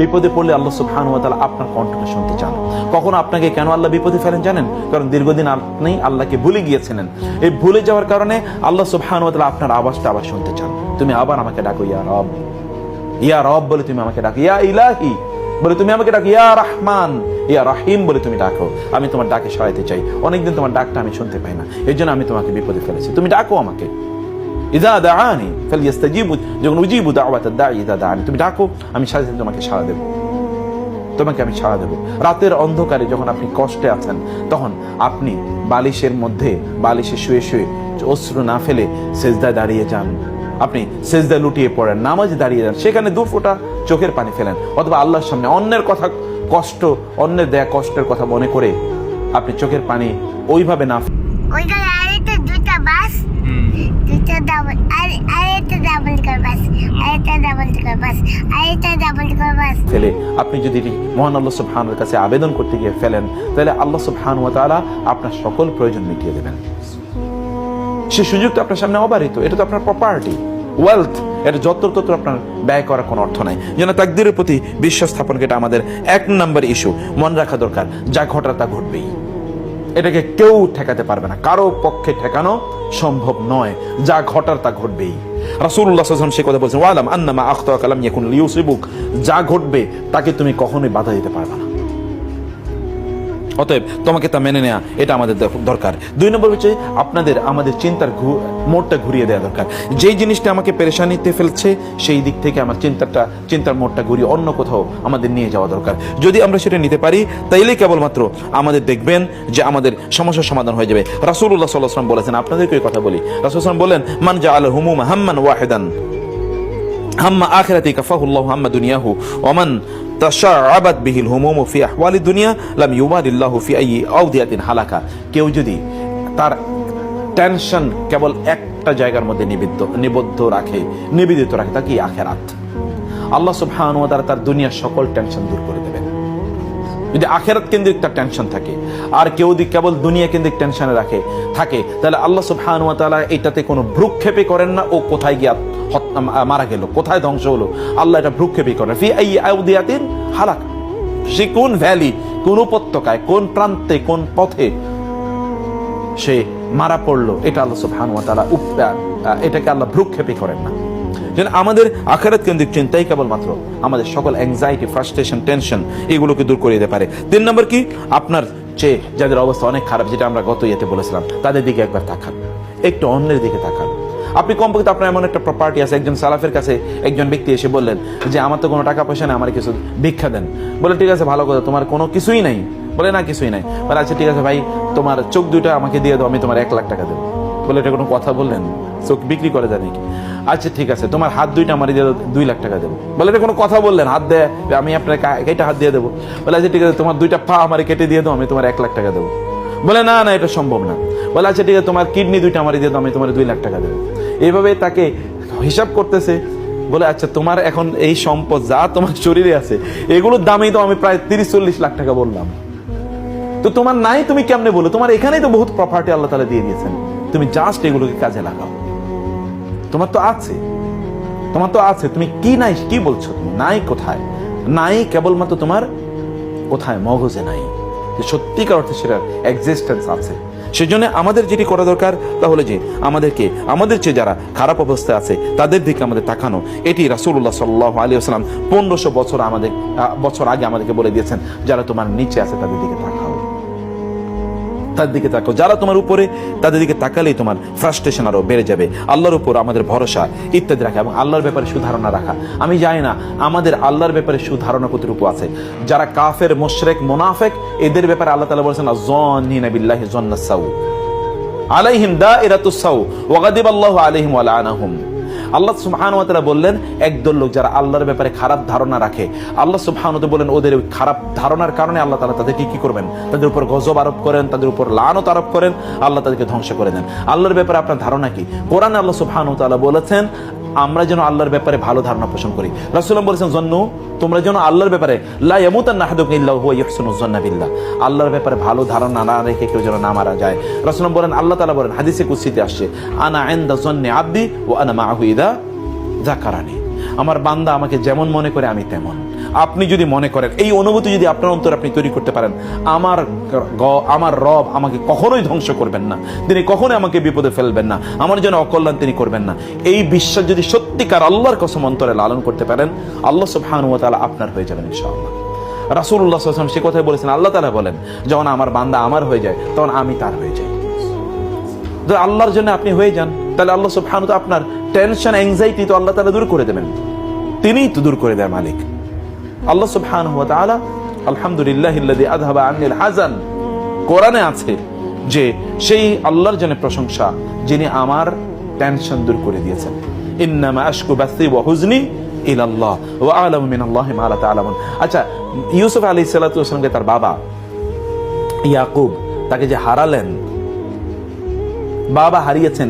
বিপদে পড়লে আল্লাহ সুবহানাহু ওয়া তাআলা আপনার কণ্ঠটা শুনতে চান। কখনো আপনাকে কেন আল্লাহ বিপদে ফেলেন জানেন? কারণ দীর্ঘদিন আপনি আল্লাহকে ভুলে গিয়েছিলেন। এই ভুলে যাওয়ার কারণে আল্লাহ সুবহানাহু ওয়া তাআলা আপনার আওয়াজটা আবার শুনতে চান। তুমি আবার আমাকে ডাকো, ইয়া রব, ইয়া রব বলে তুমি আমাকে ডাকো, ইয়া ইলাহি বলে তুমি আমাকে ডাকো, ইয়া রহমান, ইয়া রহিম বলে তুমি ডাকো। আমি তোমার ডাকে সহায়তা চাই। অনেকদিন তোমার ডাকটা আমি শুনতে পাই না, এই জন্য আমি তোমাকে বিপদে ফেলেছি। তুমি ডাকো আমাকে। ইযা দাআনি ফালইস্তাজিবু, যখন উজিবু দাওয়াতাদ দাঈ ইযা দাআনি, তুমি ডাকো, আমি সাথে সাথে তোমাকে সাড়া দেব, তোমাকে আমি সাড়া দেব। রাতের অন্ধকারে যখন আপনি কষ্টে আছেন, তখন আপনি বালিশের মধ্যে বালিশে শুয়ে শুয়ে অশ্রু না ফেলে সেজদায় দাঁড়িয়ে যান, আপনি সেজদায় লুটিয়ে পড়েন, নামাজে দাঁড়িয়ে যান, সেখানে 2 ফোঁটা চোখের পানি ফেলেন, অথবা আল্লাহর সামনে অন্যের কথা, কষ্ট, অন্যের দেয়া কষ্টের কথা মনে করে আপনি চোখের পানি ওইভাবে না ফেলে আপনি যদি মহান আল্লাহ সুবহানাহু কাছে আবেদন করতে গিয়ে ফেলেন, তাহলে আল্লাহ সুবহানাহু ওয়া তাআলা আপনার সকল প্রয়োজন মিটিয়ে দেবেন। সে সুযোগ তো আপনার সামনে অবারিত, এটা তো আপনার প্রপার্টি, ওয়েলথ, এটা যত্র আপনার ব্যয় করার কোনো অর্থ নাই। যেন তাকদীরের প্রতি বিশ্বাস স্থাপন, এটা আমাদের 1 নম্বর ইস্যু, মনে রাখা দরকার। যা ঘটার তা ঘটবেই, এটাকে কেউ ঠেকাতে পারবে না, কারো পক্ষে ঠেকানো সম্ভব নয়। যা ঘটার তা ঘটবেই। রাসূলুল্লাহ সাল্লাল্লাহু আলাইহি ওয়াসাল্লাম সে কথা বলেছেন, ওয়ালাম আন্নামা আখতাআকা লাম ইয়াকুন লিয়ুসিবুক, যা ঘটবে তাকে তুমি কখনোই বাধা দিতে পারবে না। অতএব তোমাকে তা মেনে নেওয়া, এটা আমাদের দরকার। 2 নম্বর হচ্ছে আমাদের চিন্তার মোড়টা ঘুরিয়ে দেওয়া দরকার। যেই জিনিসটা আমাকে পেরেশানিতে ফেলছে, সেই দিক থেকে আমার চিন্তার মোড়টা ঘুরিয়ে অন্য কোথাও আমাদের নিয়ে যাওয়া দরকার। যদি আমরা সেটা নিতে পারি, তাইলে কেবলমাত্র আমাদের দেখবেন যে আমাদের সমস্যার সমাধান হয়ে যাবে। রাসূলুল্লাহ সাল্লাল্লাহু আলাইহি ওয়াসাল্লাম বলেছেন, আপনাদেরকে কথা বলি, রাসূল সাল্লাল্লাহু আলাইহি ওয়াসাল্লাম বলেন, মান জাআলা হুমুমা হাম্মান ওয়াহিদান হাম্মা আখিরাতি কাফাহুল্লাহু হাম্মা দুনিয়াহু ওয়া মান তাশাআবাত বিহিল হুমুমু ফি আহওয়ালি দুনিয়া লাম ইউবাদিল্লাহু ফি আইয়ি আওদিয়াতিন হালাকা। কেউ যদি তার টেনশন কেবল একটা জায়গার মধ্যে নিবেদিত রাখে, তা কি আখিরাত, আল্লাহ সুবহানাহু ওয়া তাআলা তার দুনিয়ার সকল টেনশন দূর করে দেবেন। যদি আখিরাত কেন্দ্রিক তার টেনশন থাকে, আর কেউ যদি কেবল দুনিয়া কেন্দ্রিক টেনশনে থাকে, তাহলে আল্লাহ সুবহানাহু ওয়া তাআলা এটাতে কোনো ভ্রুক্ষেপই করেন না। ও কোথায় গিয়া মারা গেল, কোথায় ধ্বংস হলো, আল্লাহ এটা ভ্রুক্ষেপই করেন। ফি আইয়ি আওদিয়াতিন হালাক, সে কোন ভ্যালি, কোন উপত্যকায়, কোন প্রান্তে, কোন পথে সে মারা পড়লো, এটা আল্লাহ সুবহানাহু ওয়া তাআলা এটাকে আল্লাহ ভ্রুক্ষেপই করেন না। যেন আমাদের আখিরাত কেন্দ্রিক চিন্তাই কেবলমাত্র আমাদের সকল অ্যাংজাইটি, ফ্রাস্ট্রেশন, টেনশন এগুলোকে দূর করে দিতে পারে। 3 নম্বর কি, আপনার চেয়ে যাদের অবস্থা অনেক খারাপ, যেটা আমরা গত ইয়েতে বলেছিলাম, তাদের দিকে একবার তাকান, একটু অন্যের দিকে তাকান। আপনি কমপক্ষে আপনার এমন একটা প্রপার্টি আছে, একজন সালাফের কাছে একজন ব্যক্তি এসে বললেন যে আমার তো কোনো টাকা পয়সা নেই, আমার কিছু ভিক্ষা দেন। বলে ঠিক আছে, ভালো কথা, তোমার কোনো কিছুই নাই? বলে না, কিছুই নাই। বলে আচ্ছা ঠিক আছে ভাই, তোমার চোখ 2টা আমাকে দিয়ে দাও, আমি তোমার 1 লাখ টাকা দেবো। বলে এটা কোনো কথা বললেন? চোখ বিক্রি করে যায় নাকি? আচ্ছা ঠিক আছে, তোমার হাত 2টা আমার দিয়ে 2 লাখ টাকা দেবো। বলে এটা কোনো কথা বললেন? হাত দেয়, আমি আপনার এটা হাত দিয়ে দেবো। বলে আচ্ছা ঠিক আছে, তোমার 2টা পা আমার কেটে দিয়ে দাও, আমি তোমার 1 লাখ টাকা দেবো। বলে না না, এটা সম্ভব না। বলে আচ্ছা ঠিক আছে, তোমার কিডনি 2টা আমার দিয়ে দাও, আমি তোমার 2 লাখ টাকা দেবো। এইভাবে তাকে হিসাব করতেছে। বলে আচ্ছা, তোমার এখন এই সম্পদ যা তোমার শরীরে আছে, এগুলোর দামেই তো আমি প্রায় 30-40 লাখ টাকা বললাম। তো তোমার নাই, তুমি কেমনে বলো? তোমার এখানেই তো বহুত প্রপার্টি আল্লাহ তাআলা দিয়ে দিয়েছেন, তুমি জাস্ট এগুলোকে কাজে লাগাও। তোমার তো আছে, তুমি কি নাই, কি বলছো? তুমি নাই কোথায়? নাই কেবলমাত্র তোমার কোথায়, মগজে নাই। সত্যিকার অর্থে সেটার এক্সিস্টেন্স আছে। সেজন্য আমাদের যেটি করা দরকার, তাহলে যে আমাদের চেয়ে যারা খারাপ অবস্থায় আছে তাদের দিকে আমাদের তাকানো। এটি রাসূলুল্লাহ সাল্লাল্লাহু আলাইহি ওয়াসাল্লাম 1500 বছর আগে আমাদেরকে বলে দিয়েছেন, যারা তোমার নিচে আছে তাদের দিকে তাকাও, তাদের দিকে তাকাও। যারা তোমার উপরে, তাদের দিকে তাকালেই তোমার ফ্রাস্ট্রেশন আরো বেড়ে যাবে। আল্লাহর উপর আমাদের ভরসা ইত্যাদি রাখা এবং আল্লাহর ব্যাপারে সুধারণা রাখা। আমি জানি না আমাদের আল্লাহর ব্যাপারে সুধারণা কতটুকু আছে। যারা কাফের, মুশরিক, মুনাফিক, এদের ব্যাপারে আল্লাহ তাআলা বলেছেন, আয-যান্নিনা বিল্লাহি যান্নাস সাউ আলাইহিম দাইরাতুস সাউ ওয়া গাদিবাল্লাহু আলাইহিম ওয়া লাআনাহুম। আল্লাহ সুবহানাহু ওয়া তাআলা বললেন, একদল লোক যারা আল্লাহর ব্যাপারে খারাপ ধারণা রাখে, আল্লাহ সুবহানাহু ওয়া তাআলা বলেন ওদের খারাপ ধারণার কারণে আল্লাহ তাআলা তাদেরকে কি করবেন? তাদের উপর গজব আরোপ করেন, তাদের উপর লানত আরোপ করেন, আল্লাহ তাদেরকে ধ্বংস করে দেন। আল্লাহর ব্যাপারে আপনার ধারণা কি? কোরআনে আল্লাহ সুবহানাহু ওয়া তাআলা বলেছেন আমরা যেন আল্লাহর ব্যাপারে ভালো ধারণা পোষণ করি। রাসূলুল্লাহ বলেছেন, জন্নু, তোমরা যেন আল্লাহর ব্যাপারে লা ইয়ামুতান্না আহাদুকুম ইল্লা হুয়া ইহসিনুজ যান্না বিল্লাহ, আল্লাহর ব্যাপারে ভালো ধারণা না রেখে কেউ যেন না মারা যায়। রাসূলুল্লাহ বলেন, আল্লাহ তাআলা বলেন, হাদিসে কুদসিতে আসছে, আনা ইনদা যান্নি আবদি ওয়া আনা মাআহু ইযা যাকারানি। আমার বান্দা আমাকে যেমন মনে করে আমি তেমন। আপনি যদি মনে করেন, এই অনুভূতি যদি আপনার অন্তরে আপনি তৈরি করতে পারেন, আমার রব আমাকে কখনোই ধ্বংস করবেন না, তিনি কখনোই আমাকে বিপদে ফেলবেন না, আমার জন্য অকল্যাণ তিনি করবেন না, এই বিশ্বাস যদি সত্যিকার আল্লাহর কসম অন্তরে লালন করতে পারেন, আল্লাহ সুবহানাহু ওয়া তাআলা আপনার হয়ে যাবেন ইনশাআল্লাহ। রাসূলুল্লাহ সাল্লাল্লাহু আলাইহি ওয়াসাল্লাম সে কথাই বলেছেন, আল্লাহ তাআলা বলেন, যখন আমার বান্দা আমার হয়ে যায় তখন আমি তার হয়ে যাই। যদি আল্লাহর জন্য আপনি হয়ে যান, তাহলে আল্লাহ সুবহানাহু ওয়া তাআলা আপনার টেনশন, অ্যাংজাইটি তো আল্লাহ তাআলা দূর করে দেবেন, তিনিই তো দূর করে দেয় মালিক আল্লাহ সুবহানাহু ওয়া তাআলা। আলহামদুলিল্লাহিল্লাযী আযহাবা আন্নিল হাযান, কোরআনে আছে যে সেই আল্লাহর জন্য প্রশংসা যিনি আমার টেনশন দূর করে দিয়েছেন। ইন্নামা আশকু বাসি ওয়া হুজনি ইলাল্লাহ ওয়া আ'লামু মিনাল্লাহি মা লা তা'লামুন। আচ্ছা, ইউসুফ আলাইহিস সালাতু ওয়াস সালামকে তার বাবা ইয়াকুব তাকে যে হারালেন, বাবা হারিয়েছেন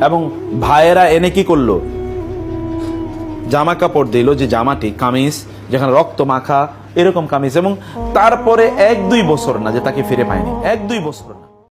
এবং ভাইয়েরা এনে কি করলো, জামা কাপড় দিল, যে জামাটি কামিজ যেখানে রক্ত মাখা এরকম কামিজ, এবং তারপরে 1-2 বছর না যে তাকে ফিরে পায়নি, 1-2 বছর না।